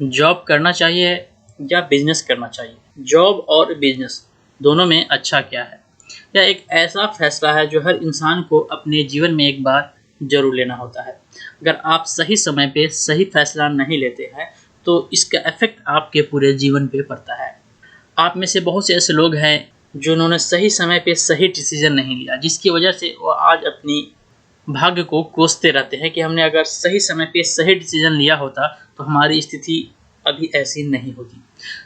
Job करना चाहिए या बिजनेस करना चाहिए? जॉब और बिजनेस दोनों में अच्छा क्या है? यह एक ऐसा फैसला है जो हर इंसान को अपने जीवन में एक बार जरूर लेना होता है। अगर आप सही समय पे सही फैसला नहीं लेते हैं तो इसका इफेक्ट आपके पूरे जीवन पे पड़ता है। आप में से बहुत से ऐसे लोग हैं जिन्होंने सही समय पे सही डिसीजन नहीं लिया, जिसकी वजह से वो आज अपनी भाग्य को कोसते रहते हैं कि हमने अगर सही समय पे सही डिसीजन लिया होता तो हमारी स्थिति अभी ऐसी नहीं होती।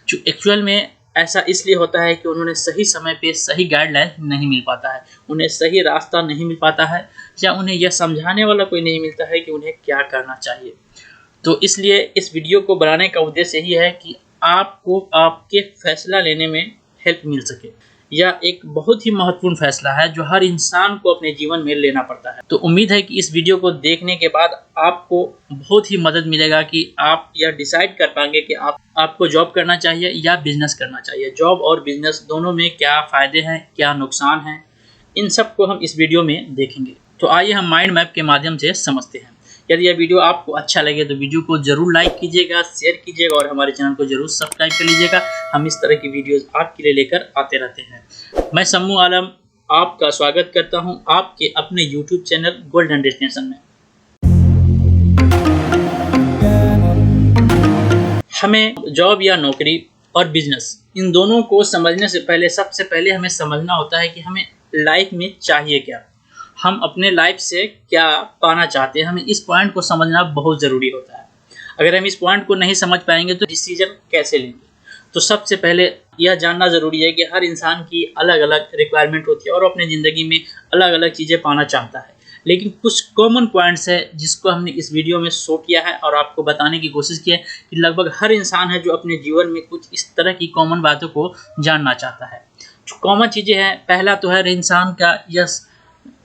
जो एक्चुअल में ऐसा इसलिए होता है कि उन्होंने सही समय पे सही गाइडलाइन नहीं मिल पाता है, उन्हें सही रास्ता नहीं मिल पाता है, या उन्हें यह समझाने वाला कोई नहीं मिलता है कि उन्हें क्या करना चाहिए। तो इसलिए इस वीडियो को बनाने का उद्देश्य यही है कि आपको आपके फैसला लेने में हेल्प मिल सके। यह एक बहुत ही महत्वपूर्ण फैसला है जो हर इंसान को अपने जीवन में लेना पड़ता है। तो उम्मीद है कि इस वीडियो को देखने के बाद आपको बहुत ही मदद मिलेगा कि आप यह डिसाइड कर पाएंगे कि आपको जॉब करना चाहिए या बिजनेस करना चाहिए। जॉब और बिजनेस दोनों में क्या फ़ायदे हैं, क्या नुकसान हैं, इन सब को हम इस वीडियो में देखेंगे। तो आइए हम माइंड मैप के माध्यम से समझते हैं। यदि यह वीडियो आपको अच्छा लगे तो वीडियो को जरूर लाइक कीजिएगा, शेयर कीजिएगा और हमारे चैनल को जरूर सब्सक्राइब कर लीजिएगा। हम इस तरह की वीडियोस आपके लिए लेकर आते रहते हैं। मैं सम्मू आलम आपका स्वागत करता हूं आपके अपने YouTube चैनल गोल्डन डेस्टिनेशन में। हमें जॉब या नौकरी और बिजनेस इन दोनों को समझने से पहले सबसे पहले हमें समझना होता है कि हमें लाइफ में चाहिए क्या, हम अपने लाइफ से क्या पाना चाहते हैं। हमें इस पॉइंट को समझना बहुत ज़रूरी होता है। अगर हम इस पॉइंट को नहीं समझ पाएंगे तो डिसीजन कैसे लेंगे। तो सबसे पहले यह जानना ज़रूरी है कि हर इंसान की अलग अलग रिक्वायरमेंट होती है और अपनी ज़िंदगी में अलग अलग चीज़ें पाना चाहता है। लेकिन कुछ कॉमन पॉइंट्स है जिसको हमने इस वीडियो में शो किया है और आपको बताने की कोशिश की है कि लगभग हर इंसान है जो अपने जीवन में कुछ इस तरह की कॉमन बातों को जानना चाहता है। जो कॉमन चीज़ें हैं, पहला तो है इंसान का यह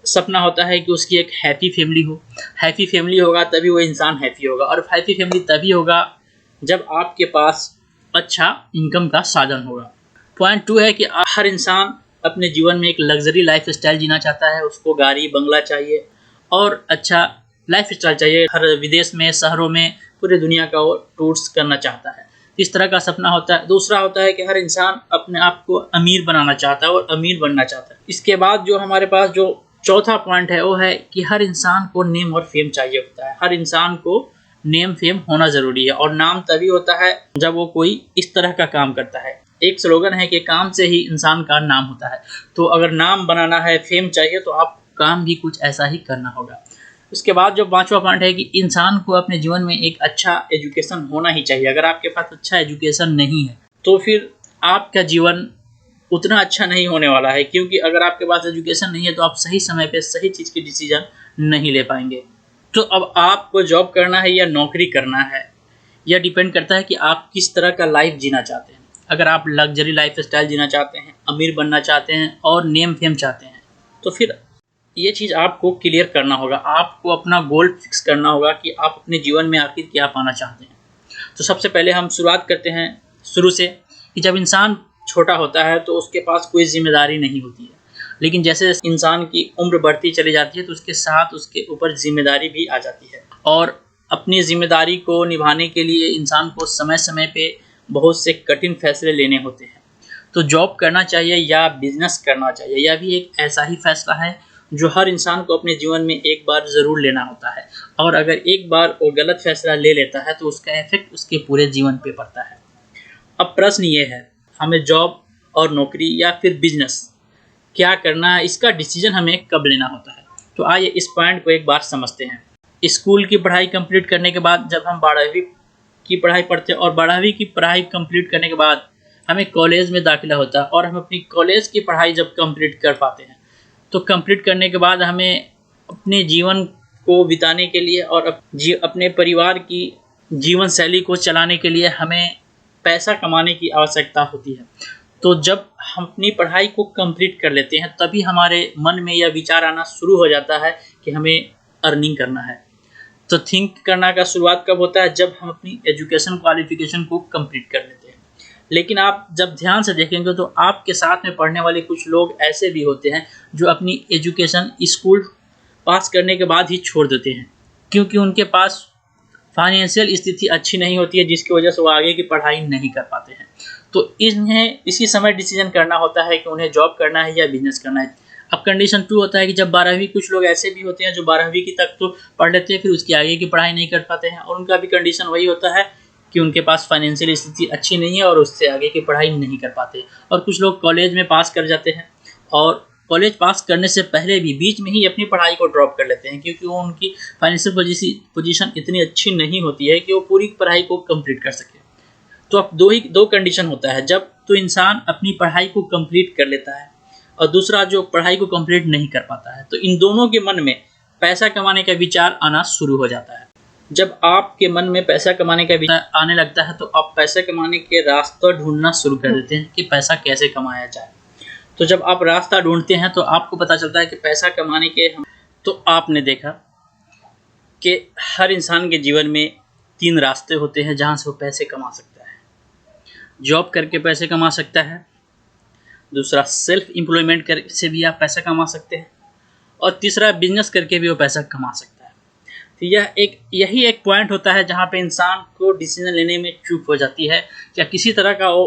सपना होता है कि उसकी एक हैप्पी फैमिली हो। हैप्पी फैमिली होगा तभी वो इंसान हैप्पी होगा, और हैप्पी फैमिली तभी होगा जब आपके पास अच्छा इनकम का साधन होगा। पॉइंट 2 है कि हर इंसान अपने जीवन में एक लग्जरी लाइफ स्टाइल जीना चाहता है। उसको गाड़ी बंगला चाहिए और अच्छा लाइफ स्टाइल चाहिए। हर विदेश में, शहरों में, पूरी दुनिया का वो टूर्स करना चाहता है। इस तरह का सपना होता है। दूसरा होता है कि हर इंसान अपने आप को अमीर बनाना चाहता है और अमीर बनना चाहता है। इसके बाद जो हमारे पास जो चौथा पॉइंट है वो है कि हर इंसान को नेम और फेम चाहिए होता है। हर इंसान को नेम फेम होना ज़रूरी है, और नाम तभी होता है जब वो कोई इस तरह का काम करता है। एक स्लोगन है कि काम से ही इंसान का नाम होता है। तो अगर नाम बनाना है, फेम चाहिए, तो आप काम भी कुछ ऐसा ही करना होगा। उसके बाद जो पांचवा पॉइंट है कि इंसान को अपने जीवन में एक अच्छा एजुकेशन होना ही चाहिए। अगर आपके पास अच्छा एजुकेशन नहीं है तो फिर आपका जीवन उतना अच्छा नहीं होने वाला है, क्योंकि अगर आपके पास एजुकेशन नहीं है तो आप सही समय पे सही चीज़ की डिसीजन नहीं ले पाएंगे। तो अब आपको जॉब करना है या नौकरी करना है, यह डिपेंड करता है कि आप किस तरह का लाइफ जीना चाहते हैं। अगर आप लग्जरी लाइफ स्टाइल जीना चाहते हैं, अमीर बनना चाहते हैं और नेम फेम चाहते हैं, तो फिर ये चीज़ आपको क्लियर करना होगा। आपको अपना गोल फिक्स करना होगा कि आप अपने जीवन में आखिर क्या पाना चाहते हैं। तो सबसे पहले हम शुरुआत करते हैं शुरू से, कि जब इंसान छोटा होता है तो उसके पास कोई जिम्मेदारी नहीं होती है। लेकिन जैसे इंसान की उम्र बढ़ती चली जाती है तो उसके साथ उसके ऊपर जिम्मेदारी भी आ जाती है, और अपनी जिम्मेदारी को निभाने के लिए इंसान को समय समय पे बहुत से कठिन फैसले लेने होते हैं। तो जॉब करना चाहिए या बिजनेस करना चाहिए, यह भी एक ऐसा ही फैसला है जो हर इंसान को अपने जीवन में एक बार ज़रूर लेना होता है। और अगर एक बार वो गलत फैसला ले लेता है तो उसका इफेक्ट उसके पूरे जीवन पे पड़ता है। अब प्रश्न ये है, हमें जॉब और नौकरी या फिर बिजनेस क्या करना है, इसका डिसीजन हमें कब लेना होता है। तो आइए इस पॉइंट को एक बार समझते हैं। स्कूल की पढ़ाई कंप्लीट करने के बाद जब हम 12वीं की पढ़ाई पढ़ते हैं और 12वीं की पढ़ाई कंप्लीट करने के बाद हमें कॉलेज में दाखिला होता है, और हम अपनी कॉलेज की पढ़ाई जब कंप्लीट कर पाते हैं तो कंप्लीट करने के बाद हमें अपने जीवन को बिताने के लिए और अपने परिवार की जीवन शैली को चलाने के लिए हमें पैसा कमाने की आवश्यकता होती है। तो जब हम अपनी पढ़ाई को कंप्लीट कर लेते हैं तभी हमारे मन में यह विचार आना शुरू हो जाता है कि हमें अर्निंग करना है। तो थिंक करना का शुरुआत कब होता है, जब हम अपनी एजुकेशन क्वालिफिकेशन को कंप्लीट कर लेते हैं। लेकिन आप जब ध्यान से देखेंगे तो आपके साथ में पढ़ने वाले कुछ लोग ऐसे भी होते हैं जो अपनी एजुकेशन स्कूल पास करने के बाद ही छोड़ देते हैं, क्योंकि उनके पास फाइनेंशियल स्थिति अच्छी नहीं होती है, जिसकी वजह से वो आगे की पढ़ाई नहीं कर पाते हैं। तो इन्हें इसी समय डिसीजन करना होता है कि उन्हें जॉब करना है या बिजनेस करना है। अब कंडीशन 2 होता है कि जब 12वीं, कुछ लोग ऐसे भी होते हैं जो 12वीं की तक तो पढ़ लेते हैं, फिर उसकी आगे की पढ़ाई नहीं कर पाते हैं, और उनका भी कंडीशन वही होता है कि उनके पास फाइनेंशियल स्थिति अच्छी नहीं है और उससे आगे की पढ़ाई नहीं कर पाते। और कुछ लोग कॉलेज में पास कर जाते हैं और कॉलेज पास करने से पहले भी बीच में ही अपनी पढ़ाई को ड्रॉप कर लेते हैं, क्योंकि वो उनकी फाइनेंशियल पोजीशन इतनी अच्छी नहीं होती है कि वो पूरी पढ़ाई को कंप्लीट कर सके। तो अब दो कंडीशन होता है, जब तो इंसान अपनी पढ़ाई को कंप्लीट कर लेता है और दूसरा जो पढ़ाई को कंप्लीट नहीं कर पाता है। तो इन दोनों के मन में पैसा कमाने का विचार आना शुरू हो जाता है। जब आपके मन में पैसा कमाने का विचार आने लगता है तो आप पैसा कमाने के रास्ता ढूंढना शुरू कर देते हैं कि पैसा कैसे कमाया जाए। तो जब आप रास्ता ढूंढते हैं तो आपको पता चलता है कि पैसा कमाने के तो आपने देखा कि हर इंसान के जीवन में 3 रास्ते होते हैं जहां से वो पैसे कमा सकता है। जॉब करके पैसे कमा सकता है, दूसरा सेल्फ एम्प्लॉयमेंट से भी आप पैसा कमा सकते हैं, और तीसरा बिजनेस करके भी वो पैसा कमा सकता है। तो यही एक पॉइंट होता है जहाँ पे इंसान को डिसीजन लेने में चूक हो जाती है, या किसी तरह का वो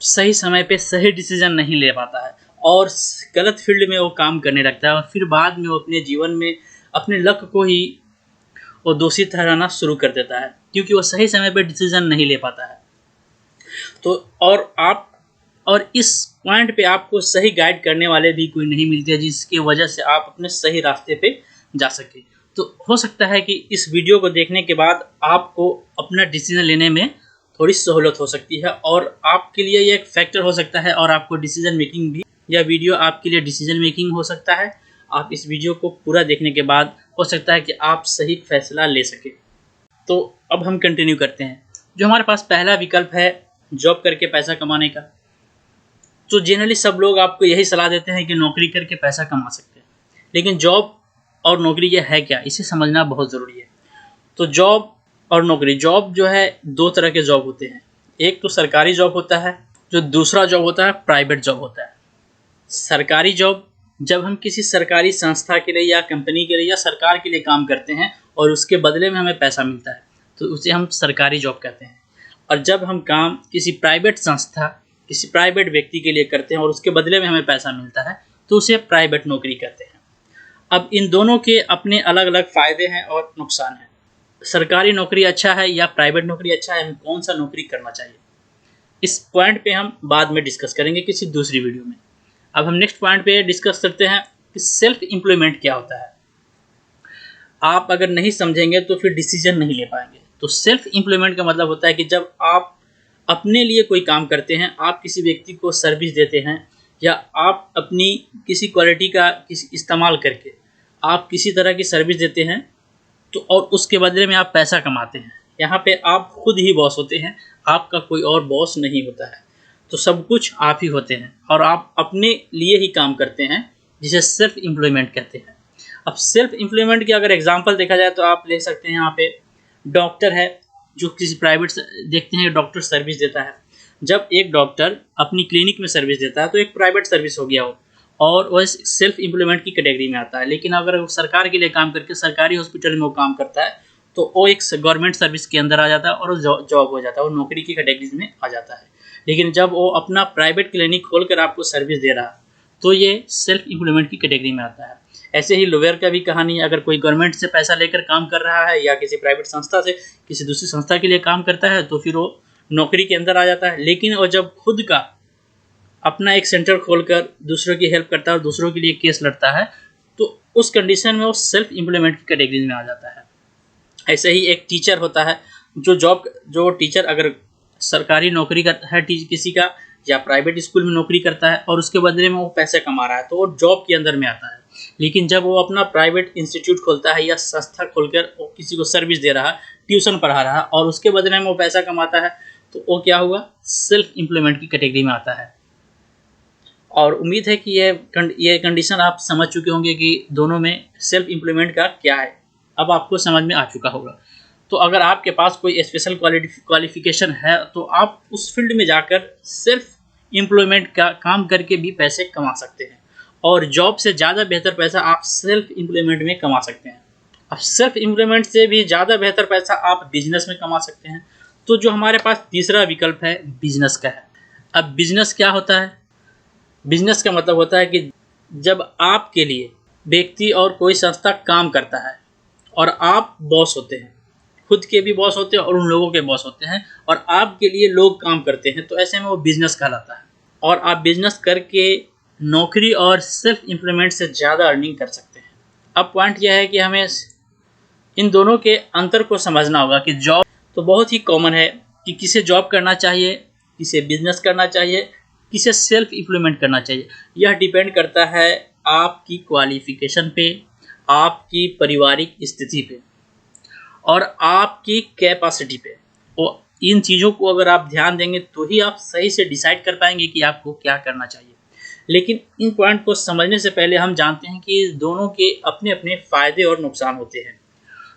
सही समय पे सही डिसीजन नहीं ले पाता है और गलत फील्ड में वो काम करने लगता है, और फिर बाद में वो अपने जीवन में अपने लक को ही वो दोषी ठहराना शुरू कर देता है, क्योंकि वो सही समय पे डिसीजन नहीं ले पाता है। तो और इस पॉइंट पे आपको सही गाइड करने वाले भी कोई नहीं मिलते, जिसकी वजह से आप अपने सही रास्ते पे जा सके। तो हो सकता है कि इस वीडियो को देखने के बाद आपको अपना डिसीजन लेने में थोड़ी सहूलत हो सकती है, और आपके लिए ये एक फैक्टर हो सकता है, और आपको डिसीजन मेकिंग भी, यह वीडियो आपके लिए डिसीजन मेकिंग हो सकता है। आप इस वीडियो को पूरा देखने के बाद हो सकता है कि आप सही फैसला ले सके। तो अब हम कंटिन्यू करते हैं। जो हमारे पास पहला विकल्प है जॉब करके पैसा कमाने का, तो जनरली सब लोग आपको यही सलाह देते हैं कि नौकरी करके पैसा कमा सकते हैं, लेकिन जॉब और नौकरी ये है क्या, इसे समझना बहुत ज़रूरी है। तो जॉब और नौकरी, जॉब जो है 2 तरह के जॉब होते हैं। एक तो सरकारी जॉब होता है, जो दूसरा जॉब होता है प्राइवेट जॉब होता है। सरकारी जॉब, जब हम किसी सरकारी संस्था के लिए या कंपनी के लिए या सरकार के लिए काम करते हैं और उसके बदले में हमें पैसा मिलता है, तो उसे हम सरकारी जॉब कहते हैं। और जब हम काम किसी प्राइवेट संस्था, किसी प्राइवेट व्यक्ति के लिए करते हैं और उसके बदले में हमें पैसा मिलता है, तो उसे प्राइवेट नौकरी कहते हैं। अब इन दोनों के अपने अलग अलग फ़ायदे हैं और नुकसान हैं। सरकारी नौकरी अच्छा है या प्राइवेट नौकरी अच्छा है, हमें कौन सा नौकरी करना चाहिए, इस पॉइंट पे हम बाद में डिस्कस करेंगे किसी दूसरी वीडियो में। अब हम नेक्स्ट पॉइंट पे डिस्कस करते हैं कि सेल्फ एम्प्लॉयमेंट क्या होता है। आप अगर नहीं समझेंगे तो फिर डिसीजन नहीं ले पाएंगे। तो सेल्फ एम्प्लॉयमेंट का मतलब होता है कि जब आप अपने लिए कोई काम करते हैं, आप किसी व्यक्ति को सर्विस देते हैं, या आप अपनी किसी क्वालिटी का इस्तेमाल करके आप किसी तरह की सर्विस देते हैं, तो और उसके बदले में आप पैसा कमाते हैं। यहाँ पे आप खुद ही बॉस होते हैं, आपका कोई और बॉस नहीं होता है। तो सब कुछ आप ही होते हैं और आप अपने लिए ही काम करते हैं, जिसे सेल्फ एम्प्लॉयमेंट कहते हैं। अब सेल्फ एम्प्लॉयमेंट की अगर एग्जांपल देखा जाए तो आप ले सकते हैं, यहाँ पे डॉक्टर है जो किसी प्राइवेट, देखते हैं डॉक्टर सर्विस देता है। जब एक डॉक्टर अपनी क्लिनिक में सर्विस देता है तो एक प्राइवेट सर्विस हो गया वो, और वह सेल्फ एम्प्लॉयमेंट की कैटेगरी में आता है। लेकिन अगर वो सरकार के लिए काम करके सरकारी हॉस्पिटल में वो काम करता है तो वो एक गवर्नमेंट सर्विस के अंदर आ जाता है और वो जॉब हो जाता है, वो नौकरी की कैटेगरी में आ जाता है। लेकिन जब वो अपना प्राइवेट क्लिनिक खोलकर आपको सर्विस दे रहा है तो ये सेल्फ एम्प्लॉयमेंट की कैटेगरी में आता है। ऐसे ही लॉयर का भी कहानी है, अगर कोई गवर्नमेंट से पैसा लेकर काम कर रहा है या किसी प्राइवेट संस्था से किसी दूसरी संस्था के लिए काम करता है तो फिर वो नौकरी के अंदर आ जाता है। लेकिन वो जब खुद का अपना एक सेंटर खोलकर दूसरों की हेल्प करता है और दूसरों के लिए केस लड़ता है तो उस कंडीशन में वो सेल्फ एम्प्लॉयमेंट की कैटेगरी में आ जाता है। ऐसे ही एक टीचर होता है, जो टीचर अगर सरकारी नौकरी करता है किसी का, या प्राइवेट स्कूल में नौकरी करता है और उसके बदले में वो पैसे कमा रहा है, तो वो जॉब के अंदर में आता है। लेकिन जब वो अपना प्राइवेट इंस्टीट्यूट खोलता है या संस्था खोलकर वो किसी को सर्विस दे रहा है, ट्यूशन पढ़ा रहा है और उसके बदले में वो पैसा कमाता है, तो वो क्या हुआ, सेल्फ एम्प्लॉयमेंट की कैटेगरी में आता है। और उम्मीद है कि ये कंडीशन आप समझ चुके होंगे कि दोनों में सेल्फ एम्प्लॉयमेंट का क्या है, अब आपको समझ में आ चुका होगा। तो अगर आपके पास कोई स्पेशल क्वालिफिकेशन है तो आप उस फील्ड में जाकर सेल्फ एम्प्लॉयमेंट का काम करके भी पैसे कमा सकते हैं, और जॉब से ज़्यादा बेहतर पैसा आप सेल्फ एम्प्लॉयमेंट में कमा सकते हैं। अब सेल्फ एम्प्लॉयमेंट से भी ज़्यादा बेहतर पैसा आप बिजनेस में कमा सकते हैं। तो जो हमारे पास तीसरा विकल्प है बिजनेस का है। अब बिजनेस क्या होता है? बिजनेस का मतलब होता है कि जब आपके लिए व्यक्ति और कोई संस्था काम करता है और आप बॉस होते हैं, खुद के भी बॉस होते हैं और उन लोगों के बॉस होते हैं, और आपके लिए लोग काम करते हैं, तो ऐसे में वो बिजनेस कहलाता है। और आप बिजनेस करके नौकरी और सेल्फ एम्प्लॉयमेंट से ज़्यादा अर्निंग कर सकते हैं। अब पॉइंट यह है कि हमें इन दोनों के अंतर को समझना होगा कि जॉब तो बहुत ही कॉमन है कि किसे जॉब करना चाहिए, किसे बिजनेस करना चाहिए, किसे सेल्फ एम्प्लॉयमेंट करना चाहिए। यह डिपेंड करता है आपकी क्वालिफिकेशन पे, आपकी पारिवारिक स्थिति पे और आपकी कैपेसिटी पे। और इन चीज़ों को अगर आप ध्यान देंगे तो ही आप सही से डिसाइड कर पाएंगे कि आपको क्या करना चाहिए। लेकिन इन पॉइंट को समझने से पहले हम जानते हैं कि दोनों के अपने अपने फ़ायदे और नुकसान होते हैं।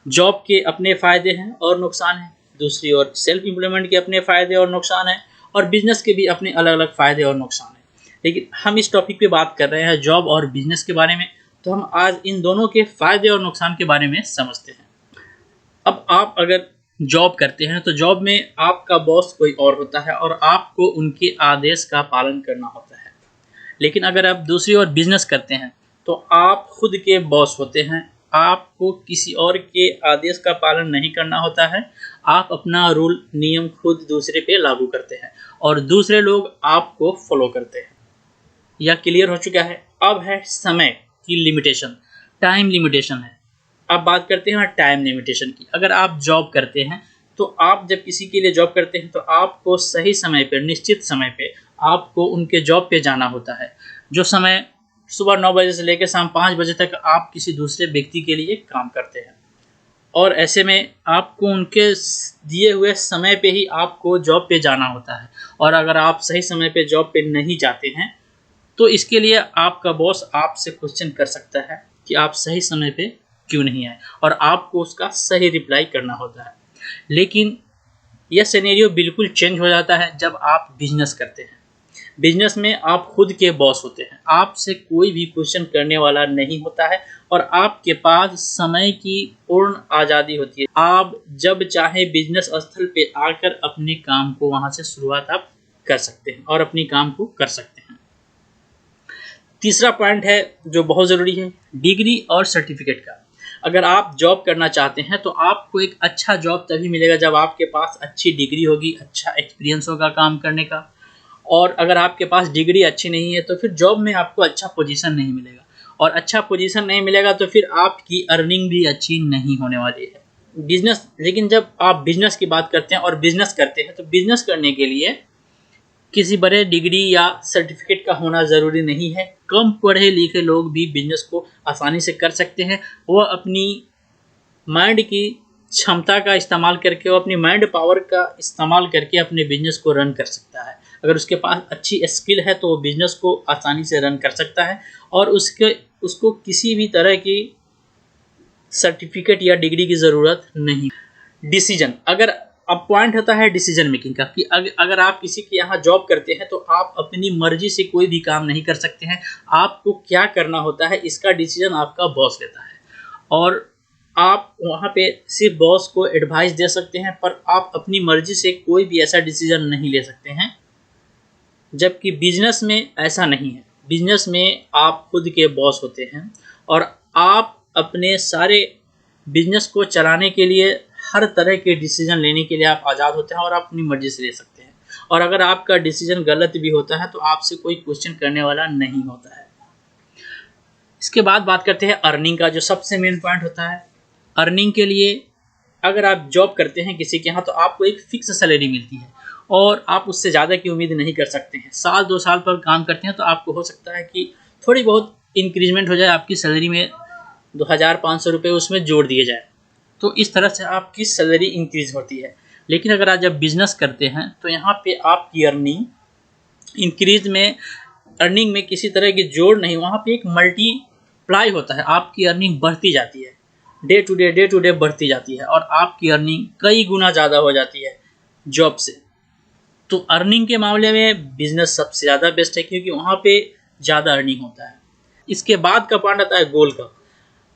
जॉब के अपने फ़ायदे हैं और नुकसान हैं, दूसरी ओर सेल्फ एम्प्लॉयमेंट के अपने फ़ायदे और नुकसान हैं, और बिजनेस के भी अपने अलग अलग फ़ायदे और नुकसान हैं। लेकिन हम इस टॉपिक पे बात कर रहे हैं जॉब और बिजनेस के बारे में, तो हम आज इन दोनों के फ़ायदे और नुकसान के बारे में समझते हैं। अब आप अगर जॉब करते हैं तो जॉब में आपका बॉस कोई और होता है और आपको उनके आदेश का पालन करना होता है। लेकिन अगर आप दूसरी ओर बिजनेस करते हैं तो आप खुद के बॉस होते हैं, आपको किसी और के आदेश का पालन नहीं करना होता है। आप अपना रूल नियम खुद दूसरे पे लागू करते हैं और दूसरे लोग आपको फॉलो करते हैं। यह क्लियर हो चुका है। अब है समय की लिमिटेशन, टाइम लिमिटेशन है। अब बात करते हैं टाइम लिमिटेशन की। अगर आप जॉब करते हैं तो आप जब किसी के लिए जॉब करते हैं तो आपको सही समय पर, निश्चित समय पे आपको उनके जॉब पे जाना होता है। जो समय सुबह 9 बजे से लेकर शाम 5 बजे तक आप किसी दूसरे व्यक्ति के लिए काम करते हैं, और ऐसे में आपको उनके दिए हुए समय पे ही आपको जॉब पे जाना होता है। और अगर आप सही समय पे जॉब पे नहीं जाते हैं तो इसके लिए आपका बॉस आपसे क्वेश्चन कर सकता है कि आप सही समय पे क्यों नहीं आए, और आपको उसका सही रिप्लाई करना होता है। लेकिन यह सिनेरियो बिल्कुल चेंज हो जाता है जब आप बिजनेस करते हैं। बिजनेस में आप खुद के बॉस होते हैं, आपसे कोई भी क्वेश्चन करने वाला नहीं होता है और आपके पास समय की पूर्ण आज़ादी होती है। आप जब चाहे बिजनेस स्थल पे आकर अपने काम को वहाँ से शुरुआत आप कर सकते हैं और अपनी काम को कर सकते हैं। तीसरा पॉइंट है जो बहुत ज़रूरी है, डिग्री और सर्टिफिकेट का। अगर आप जॉब करना चाहते हैं तो आपको एक अच्छा जॉब तभी मिलेगा जब आपके पास अच्छी डिग्री होगी, अच्छा एक्सपीरियंस होगा काम करने का। और अगर आपके पास डिग्री अच्छी नहीं है तो फिर जॉब में आपको अच्छा पोजीशन नहीं मिलेगा, और अच्छा पोजीशन नहीं मिलेगा तो फिर आपकी अर्निंग भी अच्छी नहीं होने वाली है। बिजनेस, लेकिन जब आप बिजनेस की बात करते हैं और बिजनेस करते हैं तो बिजनेस करने के लिए किसी बड़े डिग्री या सर्टिफिकेट का होना ज़रूरी नहीं है। कम पढ़े लिखे लोग भी बिजनेस को आसानी से कर सकते हैं। वह अपनी माइंड की क्षमता का इस्तेमाल करके, वो अपनी माइंड पावर का इस्तेमाल करके अपने बिजनेस को रन कर सकता है। अगर उसके पास अच्छी स्किल है तो वो बिजनेस को आसानी से रन कर सकता है और उसको किसी भी तरह की सर्टिफिकेट या डिग्री की ज़रूरत नहीं। डिसीजन, अगर अब पॉइंट होता है डिसीजन मेकिंग का कि अगर आप किसी के यहाँ जॉब करते हैं तो आप अपनी मर्जी से कोई भी काम नहीं कर सकते हैं। आपको क्या करना होता है इसका डिसीजन आपका बॉस लेता है, और आप वहाँ पे सिर्फ बॉस को एडवाइस दे सकते हैं, पर आप अपनी मर्जी से कोई भी ऐसा डिसीजन नहीं ले सकते हैं। जबकि बिजनेस में ऐसा नहीं है। बिजनेस में आप खुद के बॉस होते हैं और आप अपने सारे बिजनेस को चलाने के लिए हर तरह के डिसीजन लेने के लिए आप आज़ाद होते हैं और आप अपनी मर्जी से ले सकते हैं। और अगर आपका डिसीजन गलत भी होता है तो आपसे कोई क्वेश्चन करने वाला नहीं होता है। इसके बाद बात करते हैं अर्निंग का, जो सबसे मेन पॉइंट होता है। अर्निंग के लिए अगर आप जॉब करते हैं किसी के यहाँ तो आपको एक फिक्स सैलरी मिलती है और आप उससे ज़्यादा की उम्मीद नहीं कर सकते हैं। साल 2 साल पर काम करते हैं तो आपको हो सकता है कि थोड़ी बहुत इंक्रीजमेंट हो जाए, आपकी सैलरी में 2500 रुपये उसमें जोड़ दिए जाए, तो इस तरह से आपकी सैलरी इंक्रीज होती है। लेकिन अगर आप जब बिजनेस करते हैं तो यहाँ पे आपकी अर्निंग में किसी तरह की जोड़ नहीं, वहाँ पे एक मल्टीप्लाई होता है। आपकी अर्निंग बढ़ती जाती है, डे टू डे बढ़ती जाती है और आपकी अर्निंग कई गुना ज़्यादा हो जाती है जॉब से। तो अर्निंग के मामले में बिजनेस सबसे ज़्यादा बेस्ट है क्योंकि वहाँ पे ज़्यादा अर्निंग होता है। इसके बाद का पॉइंट आता है गोल का।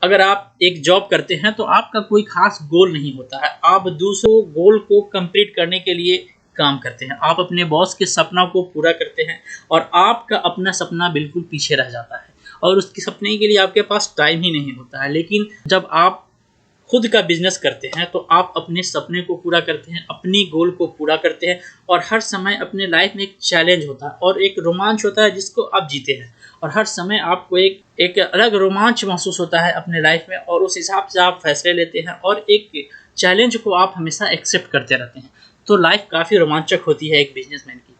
अगर आप एक जॉब करते हैं तो आपका कोई खास गोल नहीं होता है, आप दूसरों गोल को कंप्लीट करने के लिए काम करते हैं, आप अपने बॉस के सपना को पूरा करते हैं और आपका अपना सपना बिल्कुल पीछे रह जाता है और उसके सपने के लिए आपके पास टाइम ही नहीं होता है। लेकिन जब आप खुद का बिजनेस करते हैं तो आप अपने सपने को पूरा करते हैं, अपनी गोल को पूरा करते हैं और हर समय अपने लाइफ में एक चैलेंज होता है और एक रोमांच होता है जिसको आप जीते हैं और हर समय आपको एक अलग रोमांच महसूस होता है अपने लाइफ में और उस हिसाब से आप फैसले लेते हैं और एक चैलेंज को आप हमेशा एक्सेप्ट करते रहते हैं। तो लाइफ काफ़ी रोमांचक होती है एक बिजनेसमैन की।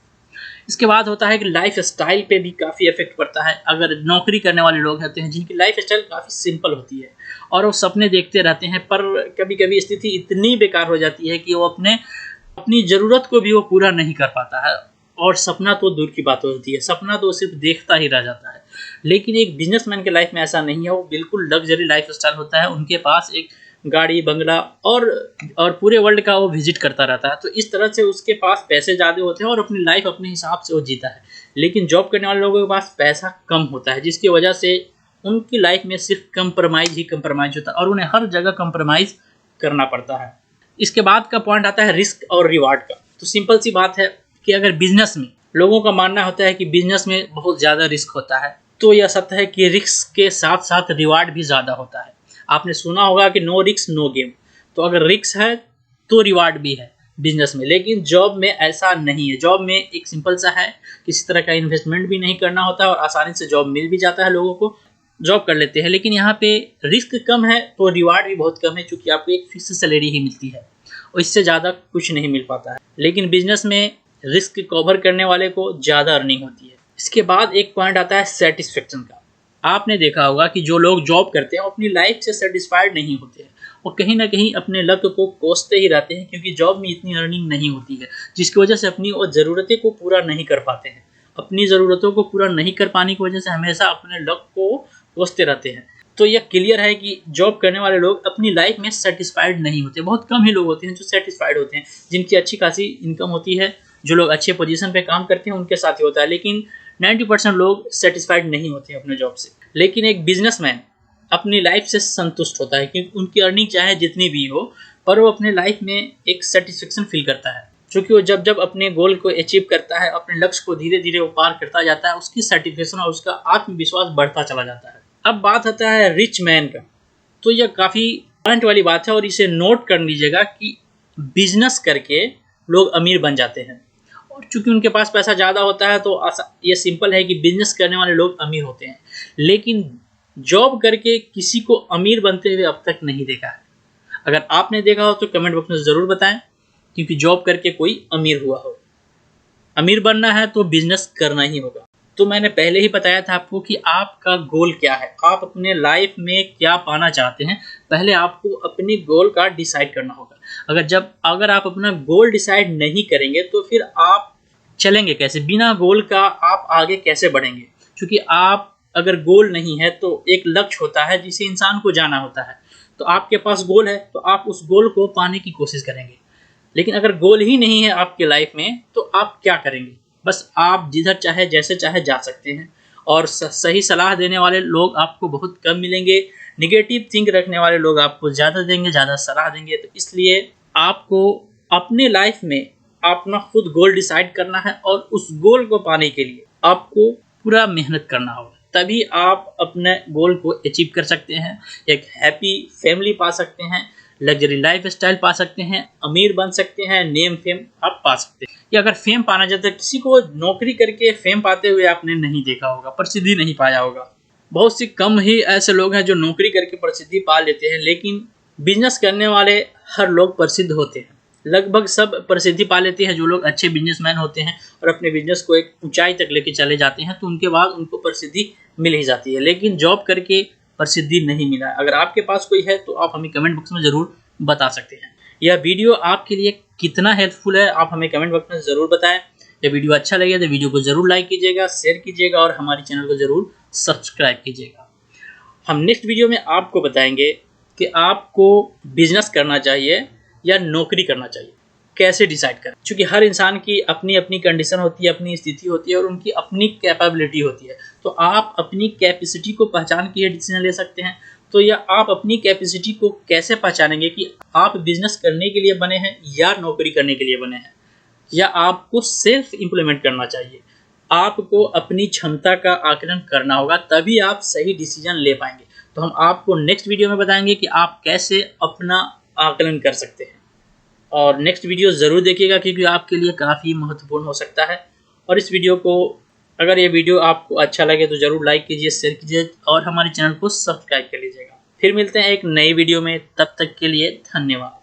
इसके बाद होता है कि लाइफ स्टाइल पे भी काफ़ी इफेक्ट पड़ता है। अगर नौकरी करने वाले लोग होते हैं जिनकी लाइफ स्टाइल काफ़ी सिंपल होती है और वो सपने देखते रहते हैं, पर कभी कभी स्थिति इतनी बेकार हो जाती है कि वो अपनी ज़रूरत को भी वो पूरा नहीं कर पाता है और सपना तो दूर की बात होती है, सपना तो सिर्फ देखता ही रह जाता है। लेकिन एक बिजनेसमैन के लाइफ में ऐसा नहीं है, वो बिल्कुल लग्जरी लाइफ स्टाइल होता है, उनके पास एक गाड़ी बंगला और पूरे वर्ल्ड का वो विजिट करता रहता है। तो इस तरह से उसके पास पैसे ज़्यादा होते हैं और अपनी लाइफ अपने हिसाब से वो जीता है। लेकिन जॉब करने वाले लोगों के पास पैसा कम होता है जिसकी वजह से उनकी लाइफ में सिर्फ कंप्रोमाइज़ होता है और उन्हें हर जगह कंप्रोमाइज़ करना पड़ता है। इसके बाद का पॉइंट आता है रिस्क और रिवार्ड का। तो सिंपल सी बात है कि अगर बिजनेस में लोगों का मानना होता है कि बिजनेस में बहुत ज़्यादा रिस्क होता है, तो यह सत्य है कि रिस्क के साथ साथ रिवार्ड भी ज़्यादा होता है। आपने सुना होगा कि नो रिस्क नो गेम। तो अगर रिस्क है तो रिवार्ड भी है बिजनेस में, लेकिन जॉब में ऐसा नहीं है। जॉब में एक सिंपल सा है, किसी तरह का इन्वेस्टमेंट भी नहीं करना होता है और आसानी से जॉब मिल भी जाता है, लोगों को जॉब कर लेते हैं। लेकिन यहाँ पे रिस्क कम है तो रिवार्ड भी बहुत कम है, क्योंकि आपको एक फिक्स सैलरी ही मिलती है और इससे ज़्यादा कुछ नहीं मिल पाता है। लेकिन बिजनेस में रिस्क कवर करने वाले को ज़्यादा अर्निंग होती है। इसके बाद एक पॉइंट आता है सेटिस्फेक्शन का। आपने देखा होगा कि जो लोग जॉब करते हैं वो अपनी लाइफ से सेटिस्फाइड नहीं होते हैं, वो कहीं ना कहीं अपने लक्ष्य को कोसते ही रहते हैं, क्योंकि जॉब में इतनी अर्निंग नहीं होती है जिसकी वजह से अपनी वो ज़रूरतें को पूरा नहीं कर पाते हैं। अपनी ज़रूरतों को पूरा नहीं कर पाने की वजह से हमेशा अपने लक्ष्य को कोसते रहते हैं। तो यह क्लियर है कि जॉब करने वाले लोग अपनी लाइफ में सेटिस्फाइड नहीं होते। बहुत कम ही लोग होते हैं जो सेटिस्फाइड होते हैं, जिनकी अच्छी खासी इनकम होती है, जो लोग अच्छे पोजीशन पे काम करते हैं उनके साथ ही होता है। लेकिन 90% लोग सेटिस्फाइड नहीं होते अपने जॉब से। लेकिन एक बिजनेसमैन अपनी लाइफ से संतुष्ट होता है, क्योंकि उनकी अर्निंग चाहे जितनी भी हो, पर वो अपने लाइफ में एक सेटिस्फेक्शन फील करता है, क्योंकि वो जब अपने गोल को अचीव करता है, अपने लक्ष्य को धीरे धीरे वो पार करता जाता है, उसकी सेटिस्फेक्शन और उसका आत्मविश्वास बढ़ता चला जाता है। अब बात आता है रिच मैन का। तो यह काफ़ी पॉइंट वाली बात है और इसे नोट कर लीजिएगा कि बिजनेस करके लोग अमीर बन जाते हैं और चूंकि उनके पास पैसा ज़्यादा होता है तो ये सिंपल है कि बिजनेस करने वाले लोग अमीर होते हैं। लेकिन जॉब करके किसी को अमीर बनते हुए अब तक नहीं देखा है। अगर आपने देखा हो तो कमेंट बॉक्स में ज़रूर बताएं, क्योंकि जॉब करके कोई अमीर हुआ हो। अमीर बनना है तो बिजनेस करना ही होगा। तो मैंने पहले ही बताया था आपको कि आपका गोल क्या है, आप अपने लाइफ में क्या पाना चाहते हैं। पहले आपको अपने गोल का डिसाइड करना होगा। अगर आप अपना गोल डिसाइड नहीं करेंगे तो फिर आप चलेंगे कैसे? बिना गोल का आप आगे कैसे बढ़ेंगे? क्योंकि आप अगर गोल नहीं है तो एक लक्ष्य होता है जिसे इंसान को जाना होता है। तो आपके पास गोल है तो आप उस गोल को पाने की कोशिश करेंगे। लेकिन अगर गोल ही नहीं है आपके लाइफ में तो आप क्या करेंगे? बस आप जिधर चाहे जैसे चाहे जा सकते हैं और सही सलाह देने वाले लोग आपको बहुत कम मिलेंगे। निगेटिव थिंक रखने वाले लोग आपको ज़्यादा सलाह देंगे। तो इसलिए आपको अपने लाइफ में अपना खुद गोल डिसाइड करना है और उस गोल को पाने के लिए आपको पूरा मेहनत करना होगा। तभी आप अपने गोल को अचीव कर सकते हैं, एक हैप्पी फैमिली पा सकते हैं, लग्जरी लाइफ स्टाइल पा सकते हैं, अमीर बन सकते हैं, नेम फेम आप पा सकते हैं। या अगर फेम पाना चाहते हैं, किसी को नौकरी करके फेम पाते हुए आपने नहीं देखा होगा, प्रसिद्धि नहीं पाया होगा। बहुत सी कम ही ऐसे लोग हैं जो नौकरी करके प्रसिद्धि पा लेते हैं। लेकिन बिजनेस करने वाले हर लोग प्रसिद्ध होते हैं। लगभग सब प्रसिद्धि पा लेते हैं जो लोग अच्छे बिजनेसमैन होते हैं और अपने बिजनेस को एक ऊंचाई तक लेके चले जाते हैं, तो उनके बाद उनको प्रसिद्धि मिल ही जाती है। लेकिन जॉब करके प्रसिद्धि नहीं मिला। अगर आपके पास कोई है तो आप हमें कमेंट बॉक्स में ज़रूर बता सकते हैं। यह वीडियो आपके लिए कितना हेल्पफुल है आप हमें कमेंट बॉक्स में ज़रूर बताएं। यह वीडियो अच्छा लगे तो वीडियो को ज़रूर लाइक कीजिएगा, शेयर कीजिएगा और हमारे चैनल को ज़रूर सब्सक्राइब कीजिएगा। हम नेक्स्ट वीडियो में आपको बताएंगे कि आपको बिजनेस करना चाहिए या नौकरी करना चाहिए, कैसे डिसाइड करें। क्योंकि हर इंसान की अपनी अपनी कंडीशन होती है, अपनी स्थिति होती है और उनकी अपनी कैपेबिलिटी होती है। तो आप अपनी कैपेसिटी को पहचान के डिसीजन ले सकते हैं। तो या आप अपनी कैपेसिटी को कैसे पहचानेंगे कि आप बिजनेस करने के लिए बने हैं या नौकरी करने के लिए बने हैं, या आपको सेल्फ इम्प्लीमेंट करना चाहिए। आपको अपनी क्षमता का आकलन करना होगा, तभी आप सही डिसीजन ले पाएंगे। तो हम आपको नेक्स्ट वीडियो में बताएंगे कि आप कैसे अपना आकलन कर सकते हैं। और नेक्स्ट वीडियो ज़रूर देखिएगा, क्योंकि आपके लिए काफ़ी महत्वपूर्ण हो सकता है। और इस वीडियो को, अगर ये वीडियो आपको अच्छा लगे तो ज़रूर लाइक कीजिए, शेयर कीजिए और हमारे चैनल को सब्सक्राइब कर लीजिएगा। फिर मिलते हैं एक नई वीडियो में, तब तक के लिए धन्यवाद।